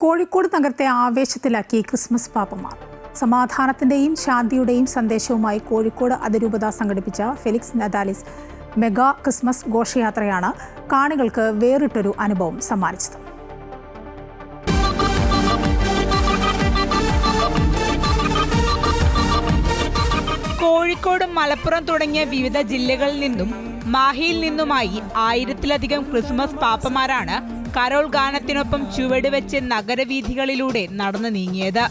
കോഴിക്കോട് നഗരത്തെ ആവേശത്തിലാക്കി ക്രിസ്മസ് പാപ്പമാർ. സമാധാനത്തിന്റെയും ശാന്തിയുടെയും സന്ദേശവുമായി കോഴിക്കോട് അതിരൂപത സംഘടിപ്പിച്ച ഫെലിക്സ് നതാലിസ് മെഗാ ക്രിസ്മസ് ഘോഷയാത്രയാണ് കാണികൾക്ക് വേറിട്ടൊരു അനുഭവം സമ്മാനിച്ചത്. കോഴിക്കോട്, മലപ്പുറം തുടങ്ങിയ വിവിധ ജില്ലകളിൽ നിന്നും മാഹിയിൽ നിന്നുമായി 1000-ലധികം ക്രിസ്മസ് പാപ്പമാരാണ് കരോൾ ഗാനത്തിനൊപ്പം ചുവടുവെച്ച് നഗരവീഥികളിലൂടെ നടന്നു നീങ്ങിയത്.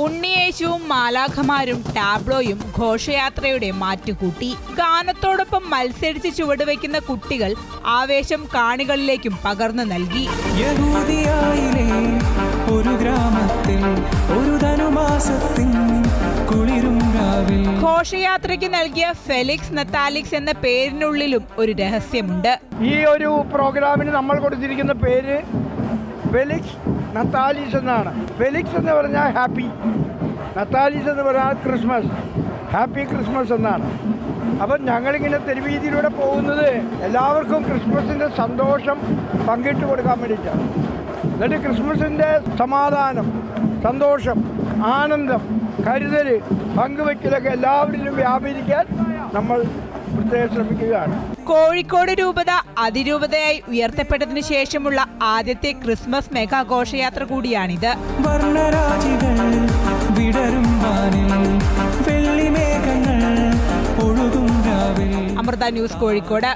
ഉണ്ണിയേശുവും മാലാഖമാരും ടാബ്ലോയും ഘോഷയാത്രയുടെ മാറ്റുകൂട്ടി. ഗാനത്തോടൊപ്പം മത്സരിച്ച് ചുവടുവെക്കുന്ന കുട്ടികൾ ആവേശം കാണികളിലേക്കും പകർന്നു നൽകി. ഒരു ഗ്രാമത്തിൽ ഒരു ധനുമാസത്തിൽ കുളിരും രാവിൽ ഘോഷയാത്രയ്ക്ക് നൽകിയ ഫെലിക്സ് നതാലിസ് എന്ന പേരിനുള്ളിലും ഒരു രഹസ്യമുണ്ട്. ഈ ഒരു പ്രോഗ്രാമിന് നമ്മൾ കൊടുത്തിരിക്കുന്ന പേര് ഫെലിക്സ് നതാലിസ് എന്നാണ്. ഫെലിക്സ് എന്ന് പറഞ്ഞാൽ ഹാപ്പി, നതാലിസ് എന്ന് പറഞ്ഞാൽ ക്രിസ്മസ്, ഹാപ്പി ക്രിസ്മസ് എന്നാണ്. അപ്പം ഞങ്ങളിങ്ങനെ തെരുവീതിയിലൂടെ പോകുന്നത് എല്ലാവർക്കും ക്രിസ്മസിൻ്റെ സന്തോഷം പങ്കിട്ട് കൊടുക്കാൻ വേണ്ടിയിട്ടാണ്. എന്നിട്ട് ക്രിസ്മസിൻ്റെ സമാധാനം, സന്തോഷം, ആനന്ദം, കരുതൽ, പങ്കുവയ്ക്കലൊക്കെ എല്ലാവരിലും വ്യാപരിക്കാൻ നമ്മൾ പ്രത്യേകം ശ്രമിക്കുകയാണ്. കോഴിക്കോട് രൂപത അതിരൂപതയായി ഉയർത്തപ്പെട്ടതിനു ശേഷമുള്ള ആദ്യത്തെ ക്രിസ്മസ് മെഗാ ഘോഷയാത്ര കൂടിയാണിത്. അമൃത ന്യൂസ്, കോഴിക്കോട്.